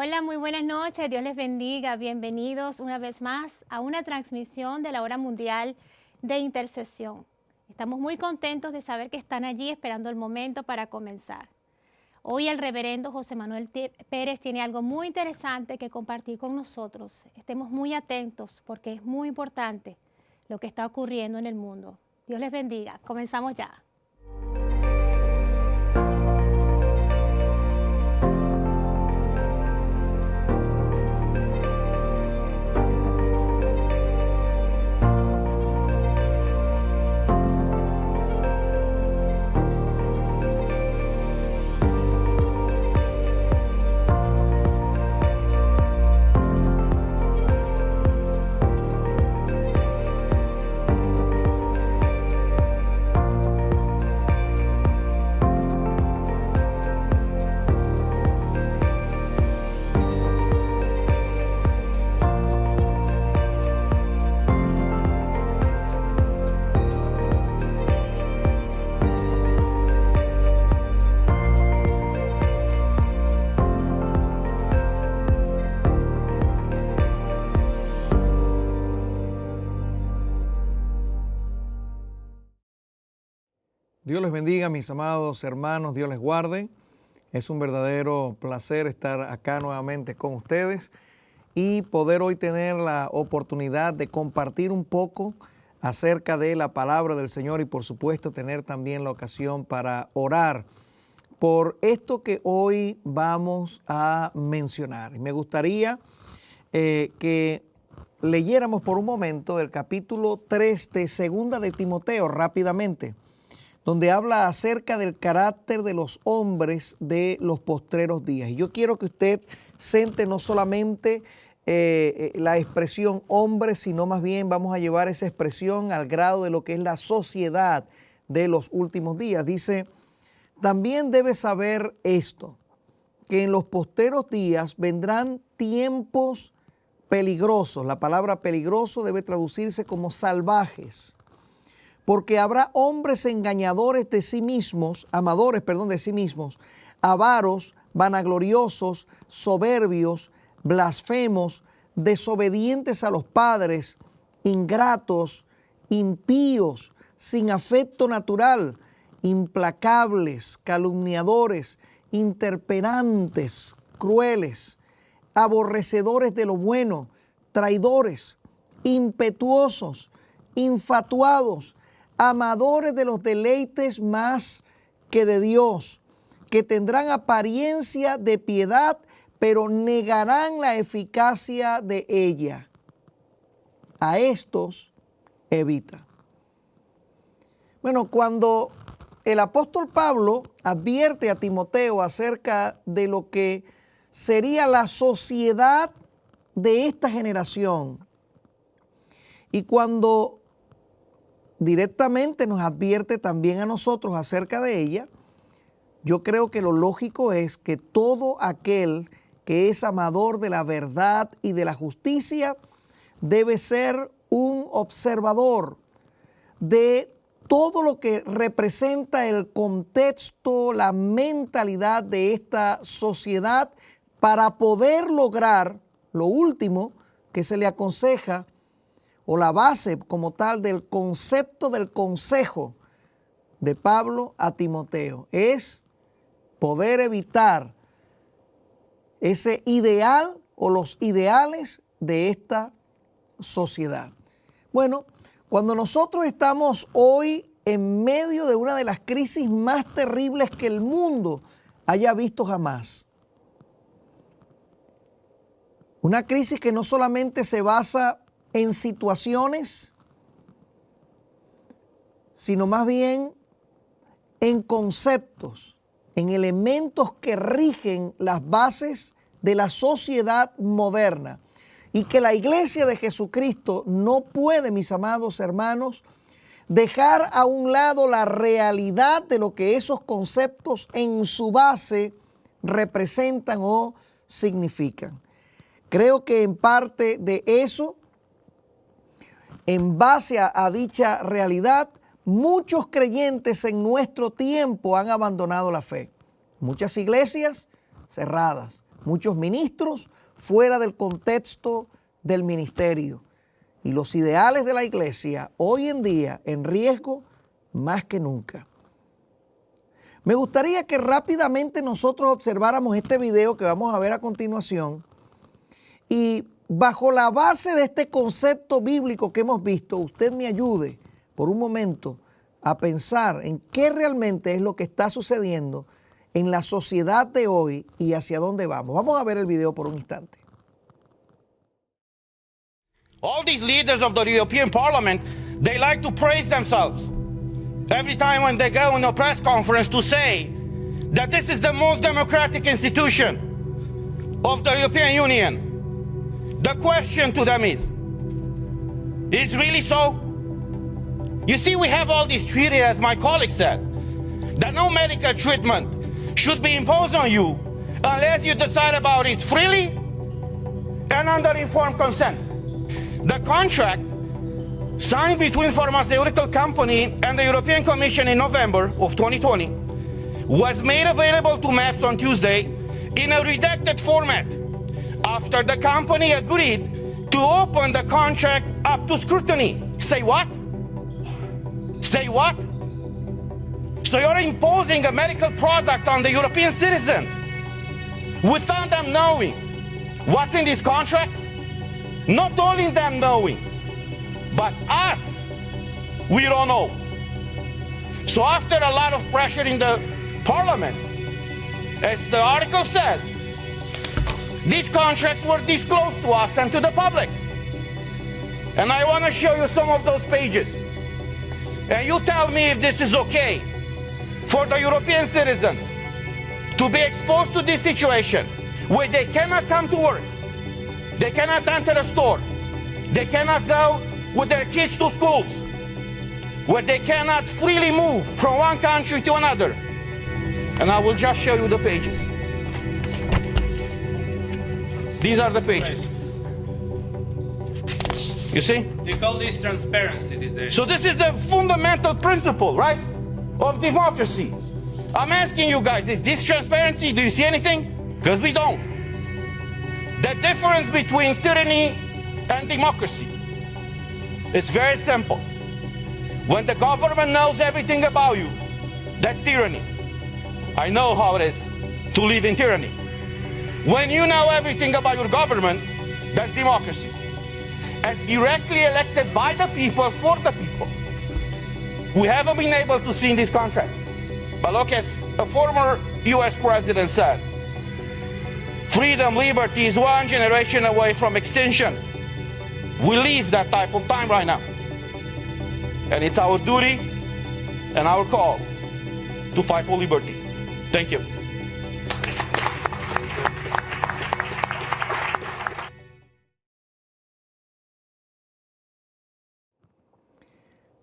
Hola, muy buenas noches. Dios les bendiga. Bienvenidos una vez más a una transmisión de la Hora Mundial de Intercesión. Estamos muy contentos de saber que están allí esperando el momento para comenzar. Hoy el reverendo José Manuel Pérez tiene algo muy interesante que compartir con nosotros. Estemos muy atentos porque es muy importante lo que está ocurriendo en el mundo. Dios les bendiga. Comenzamos ya. Dios les bendiga, mis amados hermanos, Dios les guarde. Es un verdadero placer estar acá nuevamente con ustedes y poder hoy tener la oportunidad de compartir un poco acerca de la palabra del Señor y por supuesto tener también la ocasión para orar por esto que hoy vamos a mencionar. Y me gustaría que leyéramos por un momento el capítulo 3 de Segunda de Timoteo rápidamente, donde habla acerca del carácter de los hombres de los postreros días. Y yo quiero que usted siente no solamente la expresión hombre, sino más bien vamos a llevar esa expresión al grado de lo que es la sociedad de los últimos días. Dice, también debes saber esto, que en los postreros días vendrán tiempos peligrosos. La palabra peligroso debe traducirse como salvajes. Porque habrá hombres engañadores de sí mismos, de sí mismos, avaros, vanagloriosos, soberbios, blasfemos, desobedientes a los padres, ingratos, impíos, sin afecto natural, implacables, calumniadores, interperantes, crueles, aborrecedores de lo bueno, traidores, impetuosos, infatuados, amadores de los deleites más que de Dios, que tendrán apariencia de piedad, pero negarán la eficacia de ella. A estos evita. Bueno, cuando el apóstol Pablo advierte a Timoteo acerca de lo que sería la sociedad de esta generación, y cuando directamente nos advierte también a nosotros acerca de ella, yo creo que lo lógico es que todo aquel que es amador de la verdad y de la justicia debe ser un observador de todo lo que representa el contexto, la mentalidad de esta sociedad para poder lograr lo último que se le aconseja, o la base como tal del concepto del consejo de Pablo a Timoteo, es poder evitar ese ideal o los ideales de esta sociedad. Bueno, cuando nosotros estamos hoy en medio de una de las crisis más terribles que el mundo haya visto jamás, una crisis que no solamente se basa en situaciones, sino más bien en conceptos, en elementos que rigen las bases de la sociedad moderna, y que la Iglesia de Jesucristo no puede, mis amados hermanos, dejar a un lado la realidad de lo que esos conceptos en su base representan o significan. Creo que en parte de eso, en base a dicha realidad, muchos creyentes en nuestro tiempo han abandonado la fe. Muchas iglesias cerradas, muchos ministros fuera del contexto del ministerio. Y los ideales de la iglesia hoy en día en riesgo más que nunca. Me gustaría que rápidamente nosotros observáramos este video que vamos a ver a continuación y bajo la base de este concepto bíblico que hemos visto, usted me ayude por un momento a pensar en qué realmente es lo que está sucediendo en la sociedad de hoy y hacia dónde vamos. Vamos a ver el video por un instante. All these leaders of the European Parliament, they like to praise themselves every time when they go in a press conference to say that this is the most democratic institution of the European Union. The question to them is really so? You see, we have all these treaties, as my colleague said, that no medical treatment should be imposed on you unless you decide about it freely and under informed consent. The contract signed between pharmaceutical company and the European Commission in November of 2020 was made available to MAPS on Tuesday in a redacted format after the company agreed to open the contract up to scrutiny. Say what? Say what? So you're imposing a medical product on the European citizens without them knowing what's in this contract? Not only them knowing, but us, we don't know. So after a lot of pressure in the parliament, as the article says, these contracts were disclosed to us and to the public. And I want to show you some of those pages. And you tell me if this is okay for the European citizens to be exposed to this situation where they cannot come to work, they cannot enter a store, they cannot go with their kids to schools, where they cannot freely move from one country to another. And I will just show you the pages. These are the pages. You see? They call this transparency these days. So this is the fundamental principle, right, of democracy. I'm asking you guys, is this transparency? Do you see anything? Because we don't. The difference between tyranny and democracy, it's very simple. When the government knows everything about you, that's tyranny. I know how it is to live in tyranny. When you know everything about your government, that's democracy. As directly elected by the people, for the people. We haven't been able to see in these contracts. But look, as a former US president said, freedom, liberty is one generation away from extinction. We live that type of time right now. And it's our duty and our call to fight for liberty. Thank you.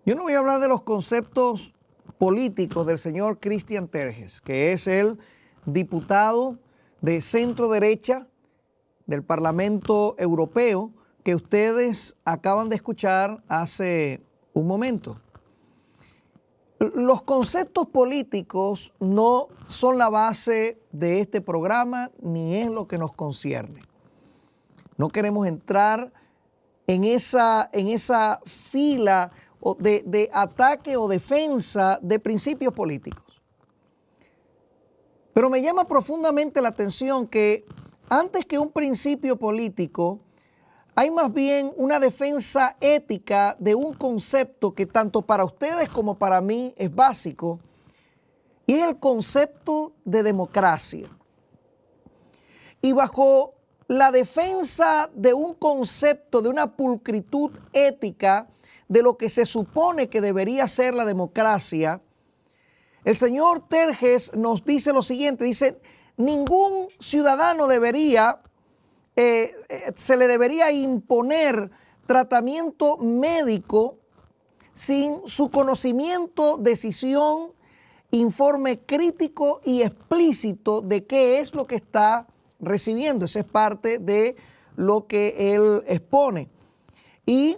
Yo no voy a hablar de los conceptos políticos del señor Christian Terhes, que es el diputado de centro derecha del Parlamento Europeo que ustedes acaban de escuchar hace un momento. Los conceptos políticos no son la base de este programa ni es lo que nos concierne. No queremos entrar en esa fila de ataque o defensa de principios políticos. Pero me llama profundamente la atención que antes que un principio político, hay más bien una defensa ética de un concepto que tanto para ustedes como para mí es básico, y es el concepto de democracia. Y bajo la defensa de un concepto de una pulcritud ética de lo que se supone que debería ser la democracia, el señor Terhes nos dice lo siguiente, dice, ningún ciudadano debería, se le debería imponer tratamiento médico sin su conocimiento, decisión, informe crítico y explícito de qué es lo que está recibiendo. Eso es parte de lo que él expone. Y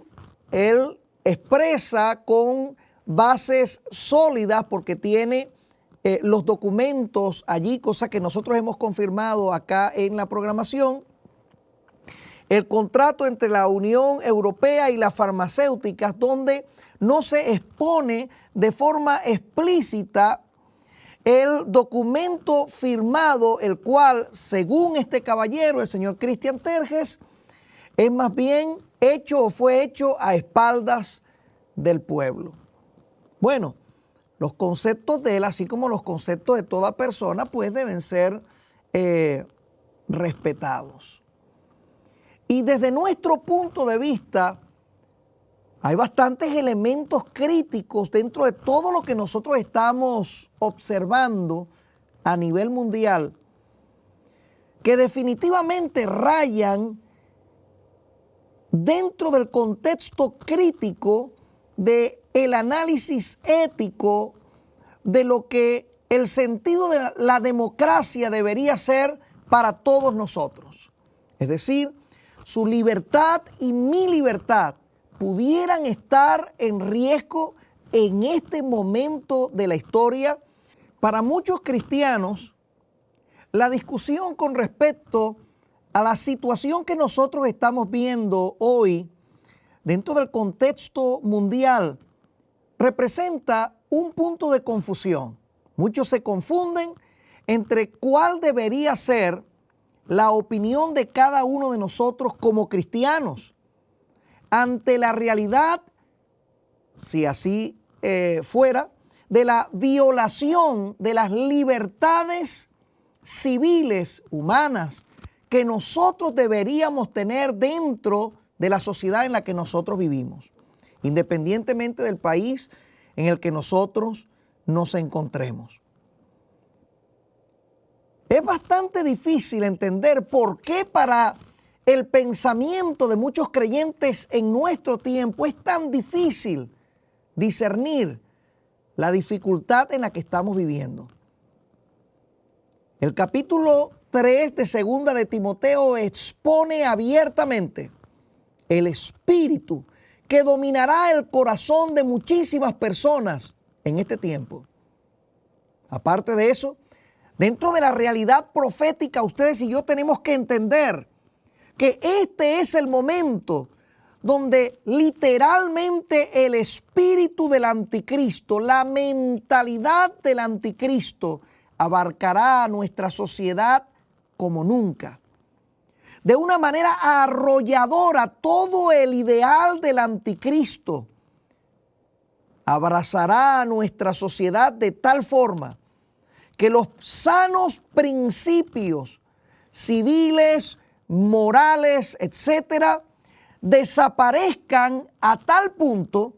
él expresa con bases sólidas porque tiene los documentos allí, cosa que nosotros hemos confirmado acá en la programación, el contrato entre la Unión Europea y las farmacéuticas, donde no se expone de forma explícita el documento firmado, el cual, según este caballero, el señor Christian Terges, es más bien hecho o fue hecho a espaldas del pueblo. Bueno, los conceptos de él, así como los conceptos de toda persona, pues deben ser respetados. Y desde nuestro punto de vista, hay bastantes elementos críticos dentro de todo lo que nosotros estamos observando a nivel mundial que definitivamente rayan dentro del contexto crítico del análisis ético de lo que el sentido de la democracia debería ser para todos nosotros. Es decir, su libertad y mi libertad pudieran estar en riesgo en este momento de la historia. Para muchos cristianos, la discusión con respecto a la situación que nosotros estamos viendo hoy dentro del contexto mundial representa un punto de confusión. Muchos se confunden entre cuál debería ser la opinión de cada uno de nosotros como cristianos ante la realidad, si así fuera, de la violación de las libertades civiles, humanas, que nosotros deberíamos tener dentro de la sociedad en la que nosotros vivimos, independientemente del país en el que nosotros nos encontremos. Es bastante difícil entender por qué para el pensamiento de muchos creyentes en nuestro tiempo es tan difícil discernir la dificultad en la que estamos viviendo. El capítulo 3 de Segunda de Timoteo expone abiertamente el espíritu que dominará el corazón de muchísimas personas en este tiempo. Aparte de eso, dentro de la realidad profética, ustedes y yo tenemos que entender que este es el momento donde literalmente el espíritu del anticristo, la mentalidad del anticristo, abarcará a nuestra sociedad como nunca. De una manera arrolladora, todo el ideal del anticristo abrazará a nuestra sociedad de tal forma que los sanos principios civiles, morales, etcétera, desaparezcan a tal punto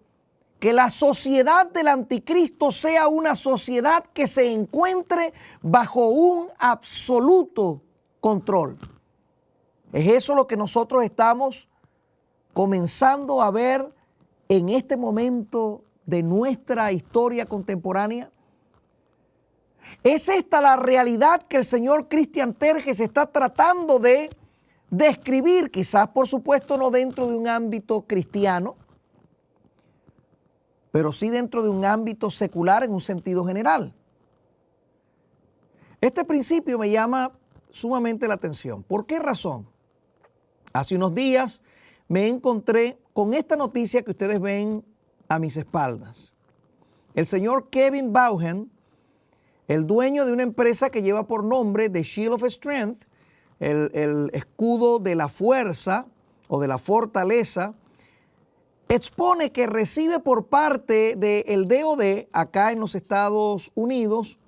que la sociedad del anticristo sea una sociedad que se encuentre bajo un absoluto control. Es eso lo que nosotros estamos comenzando a ver en este momento de nuestra historia contemporánea. ¿Es esta la realidad que el señor Christian Terges está tratando de describir? Quizás, por supuesto, no dentro de un ámbito cristiano, pero sí dentro de un ámbito secular en un sentido general. Este principio me llama sumamente la atención. ¿Por qué razón? Hace unos días me encontré con esta noticia que ustedes ven a mis espaldas. El señor Kevin Bauhan, el dueño de una empresa que lleva por nombre The Shield of Strength, el escudo de la fuerza o de la fortaleza, expone que recibe por parte del DOD acá en los Estados Unidos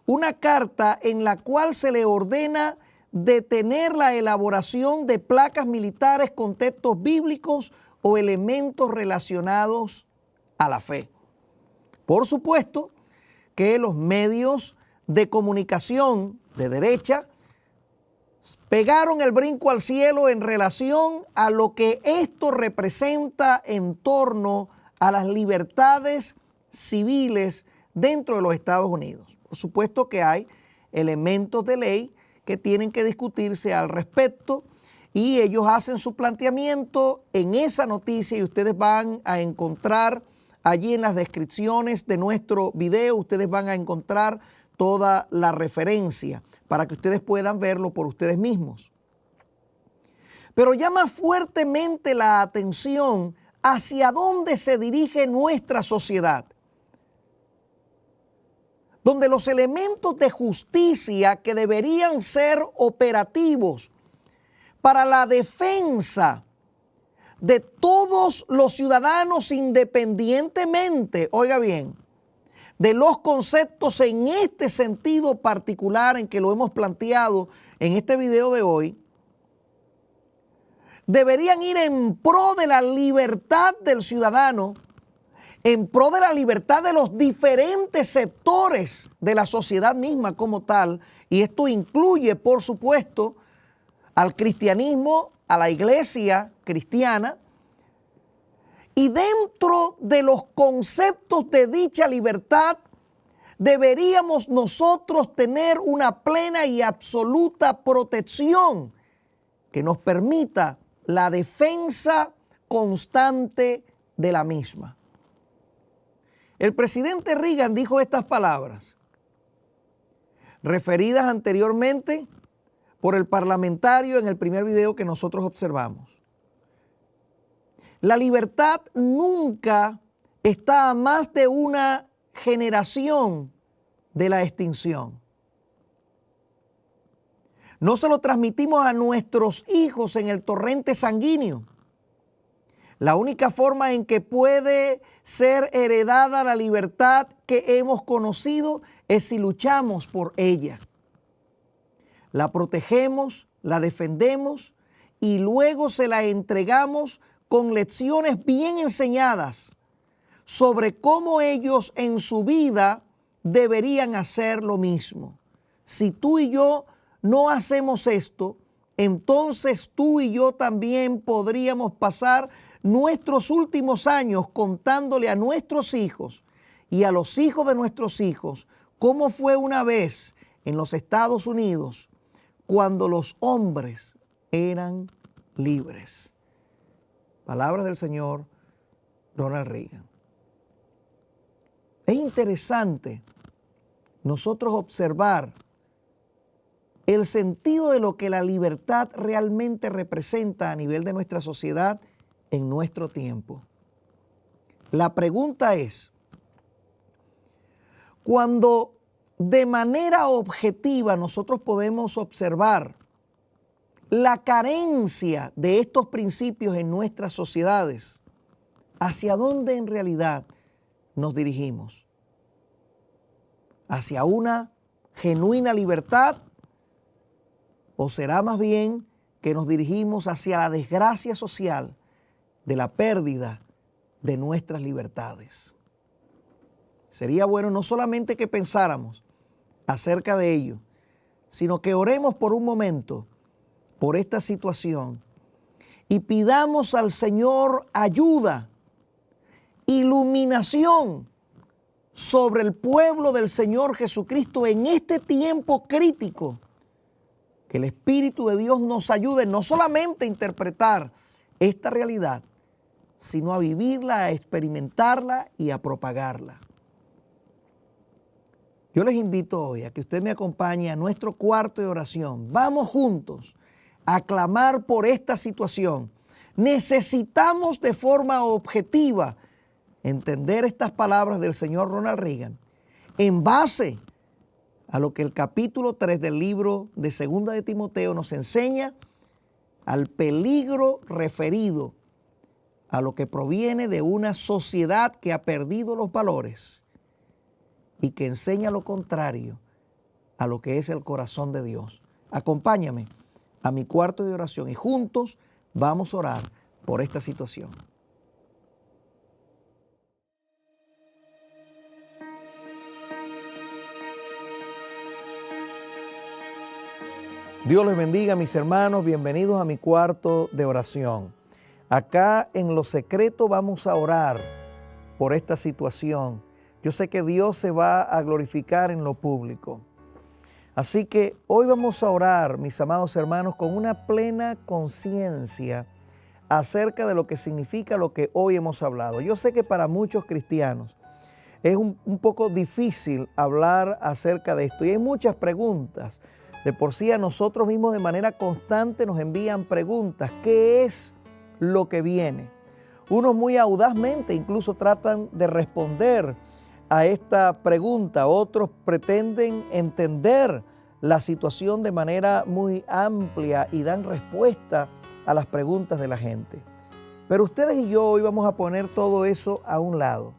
una carta en la cual se le ordena detener la elaboración de placas militares con textos bíblicos o elementos relacionados a la fe. Por supuesto que los medios de comunicación de derecha pegaron el brinco al cielo en relación a lo que esto representa en torno a las libertades civiles dentro de los Estados Unidos. Por supuesto que hay elementos de ley que tienen que discutirse al respecto y ellos hacen su planteamiento en esa noticia y ustedes van a encontrar allí en las descripciones de nuestro video ustedes van a encontrar toda la referencia para que ustedes puedan verlo por ustedes mismos. Pero llama fuertemente la atención hacia dónde se dirige nuestra sociedad, donde los elementos de justicia que deberían ser operativos para la defensa de todos los ciudadanos independientemente, oiga bien, de los conceptos en este sentido particular en que lo hemos planteado en este video de hoy, deberían ir en pro de la libertad del ciudadano, en pro de la libertad de los diferentes sectores de la sociedad misma como tal, y esto incluye, por supuesto, al cristianismo, a la iglesia cristiana, y dentro de los conceptos de dicha libertad deberíamos nosotros tener una plena y absoluta protección que nos permita la defensa constante de la misma. El presidente Reagan dijo estas palabras, referidas anteriormente por el parlamentario en el primer video que nosotros observamos. La libertad nunca está a más de una generación de la extinción. No se lo transmitimos a nuestros hijos en el torrente sanguíneo. La única forma en que puede ser heredada la libertad que hemos conocido es si luchamos por ella. La protegemos, la defendemos y luego se la entregamos con lecciones bien enseñadas sobre cómo ellos en su vida deberían hacer lo mismo. Si tú y yo no hacemos esto, entonces tú y yo también podríamos pasar nuestros últimos años contándole a nuestros hijos y a los hijos de nuestros hijos cómo fue una vez en los Estados Unidos cuando los hombres eran libres. Palabras del señor Ronald Reagan. Es interesante nosotros observar el sentido de lo que la libertad realmente representa a nivel de nuestra sociedad en nuestro tiempo. La pregunta es, cuando de manera objetiva nosotros podemos observar la carencia de estos principios en nuestras sociedades, ¿hacia dónde en realidad nos dirigimos? ¿Hacia una genuina libertad? ¿O será más bien que nos dirigimos hacia la desgracia social de la pérdida de nuestras libertades? Sería bueno no solamente que pensáramos acerca de ello, sino que oremos por un momento por esta situación y pidamos al Señor ayuda, iluminación sobre el pueblo del Señor Jesucristo en este tiempo crítico. Que el Espíritu de Dios nos ayude no solamente a interpretar esta realidad, sino a vivirla, a experimentarla y a propagarla. Yo les invito hoy a que usted me acompañe a nuestro cuarto de oración. Vamos juntos a clamar por esta situación. Necesitamos de forma objetiva entender estas palabras del señor Ronald Reagan en base a lo que el capítulo 3 del libro de Segunda de Timoteo nos enseña, al peligro referido a lo que proviene de una sociedad que ha perdido los valores y que enseña lo contrario a lo que es el corazón de Dios. Acompáñame a mi cuarto de oración y juntos vamos a orar por esta situación. Dios les bendiga, mis hermanos, bienvenidos a mi cuarto de oración. Acá en lo secreto vamos a orar por esta situación. Yo sé que Dios se va a glorificar en lo público. Así que hoy vamos a orar, mis amados hermanos, con una plena conciencia acerca de lo que significa lo que hoy hemos hablado. Yo sé que para muchos cristianos es un poco difícil hablar acerca de esto y hay muchas preguntas. De por sí a nosotros mismos de manera constante nos envían preguntas. ¿Qué es lo que viene? Unos muy audazmente incluso tratan de responder a esta pregunta. Otros pretenden entender la situación de manera muy amplia y dan respuesta a las preguntas de la gente. Pero ustedes y yo hoy vamos a poner todo eso a un lado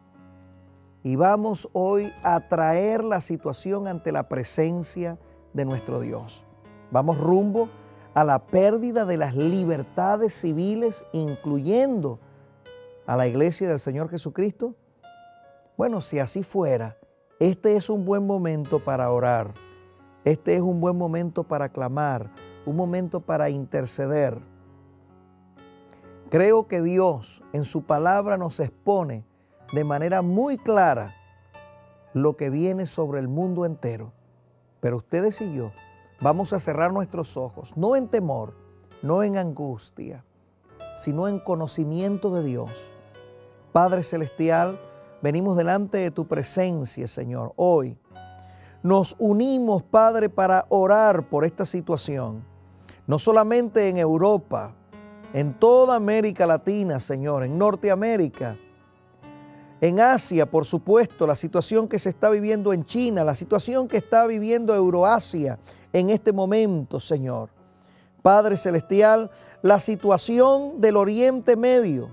y vamos hoy a traer la situación ante la presencia de nuestro Dios. Vamos rumbo a la pérdida de las libertades civiles, incluyendo a la iglesia del Señor Jesucristo. Bueno, si así fuera, este es un buen momento para orar. Este es un buen momento para clamar, un momento para interceder. Creo que Dios en su palabra nos expone de manera muy clara lo que viene sobre el mundo entero. Pero ustedes y yo vamos a cerrar nuestros ojos, no en temor, no en angustia, sino en conocimiento de Dios. Padre Celestial, venimos delante de tu presencia, Señor, hoy. Nos unimos, Padre, para orar por esta situación. No solamente en Europa, en toda América Latina, Señor, en Norteamérica, en Asia, por supuesto, la situación que se está viviendo en China, la situación que está viviendo Euroasia en este momento, Señor. Padre Celestial, la situación del Oriente Medio.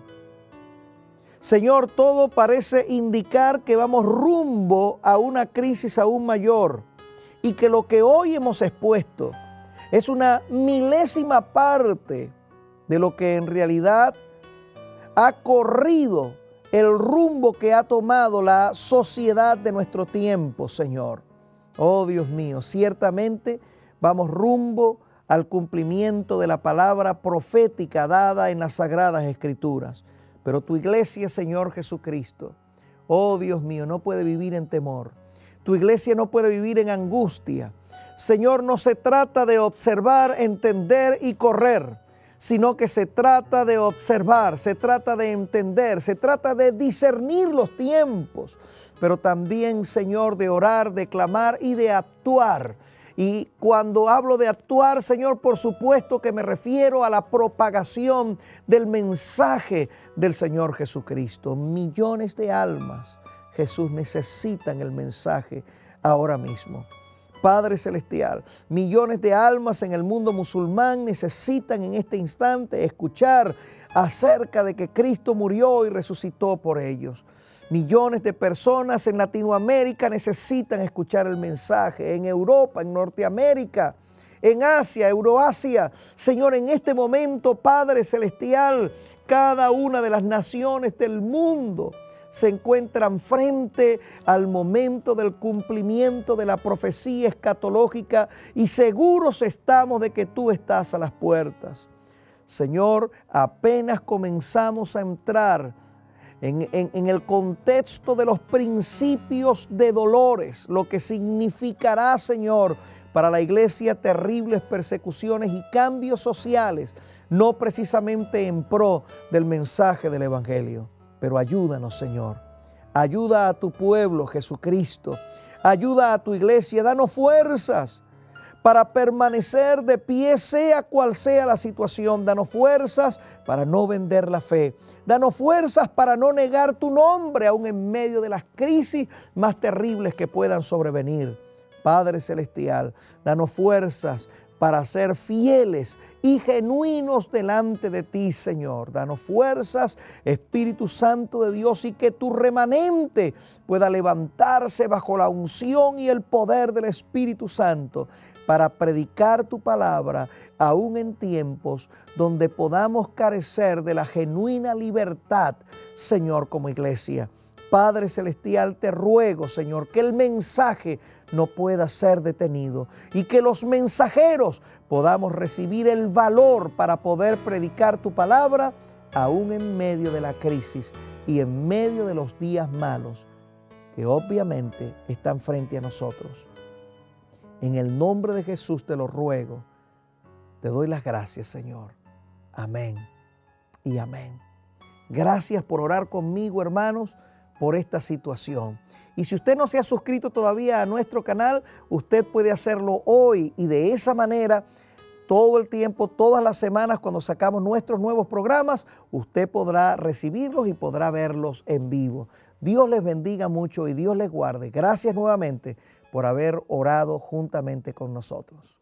Señor, todo parece indicar que vamos rumbo a una crisis aún mayor y que lo que hoy hemos expuesto es una milésima parte de lo que en realidad ha corrido el rumbo que ha tomado la sociedad de nuestro tiempo, Señor. Oh Dios mío, ciertamente vamos rumbo al cumplimiento de la palabra profética dada en las Sagradas Escrituras. Pero tu iglesia, Señor Jesucristo, oh Dios mío, no puede vivir en temor. Tu iglesia no puede vivir en angustia. Señor, no se trata de observar, entender y correr, sino que se trata de observar, se trata de entender, se trata de discernir los tiempos, pero también, Señor, de orar, de clamar y de actuar. Y cuando hablo de actuar, Señor, por supuesto que me refiero a la propagación del mensaje del Señor Jesucristo. Millones de almas, Jesús, necesitan el mensaje ahora mismo. Padre Celestial, millones de almas en el mundo musulmán necesitan en este instante escuchar acerca de que Cristo murió y resucitó por ellos. Millones de personas en Latinoamérica necesitan escuchar el mensaje, en Europa, en Norteamérica, en Asia, Euroasia. Señor, en este momento, Padre Celestial, cada una de las naciones del mundo se encuentran frente al momento del cumplimiento de la profecía escatológica y seguros estamos de que tú estás a las puertas. Señor, apenas comenzamos a entrar en el contexto de los principios de dolores, lo que significará, Señor, para la iglesia terribles persecuciones y cambios sociales, no precisamente en pro del mensaje del Evangelio. Pero ayúdanos, Señor. Ayuda a tu pueblo, Jesucristo. Ayuda a tu iglesia. Danos fuerzas para permanecer de pie, sea cual sea la situación. Danos fuerzas para no vender la fe. Danos fuerzas para no negar tu nombre, aún en medio de las crisis más terribles que puedan sobrevenir. Padre Celestial, danos fuerzas para ser fieles y genuinos delante de ti, Señor. Danos fuerzas, Espíritu Santo de Dios, y que tu remanente pueda levantarse bajo la unción y el poder del Espíritu Santo para predicar tu palabra, aún en tiempos donde podamos carecer de la genuina libertad, Señor, como iglesia. Padre Celestial, te ruego, Señor, que el mensaje no pueda ser detenido y que los mensajeros podamos recibir el valor para poder predicar tu palabra aún en medio de la crisis y en medio de los días malos que obviamente están frente a nosotros. En el nombre de Jesús te lo ruego. Te doy las gracias, Señor. Amén y amén. Gracias por orar conmigo, hermanos, por esta situación. Y si usted no se ha suscrito todavía a nuestro canal, usted puede hacerlo hoy y de esa manera, todo el tiempo, todas las semanas, cuando sacamos nuestros nuevos programas, usted podrá recibirlos y podrá verlos en vivo. Dios les bendiga mucho y Dios les guarde. Gracias nuevamente por haber orado juntamente con nosotros.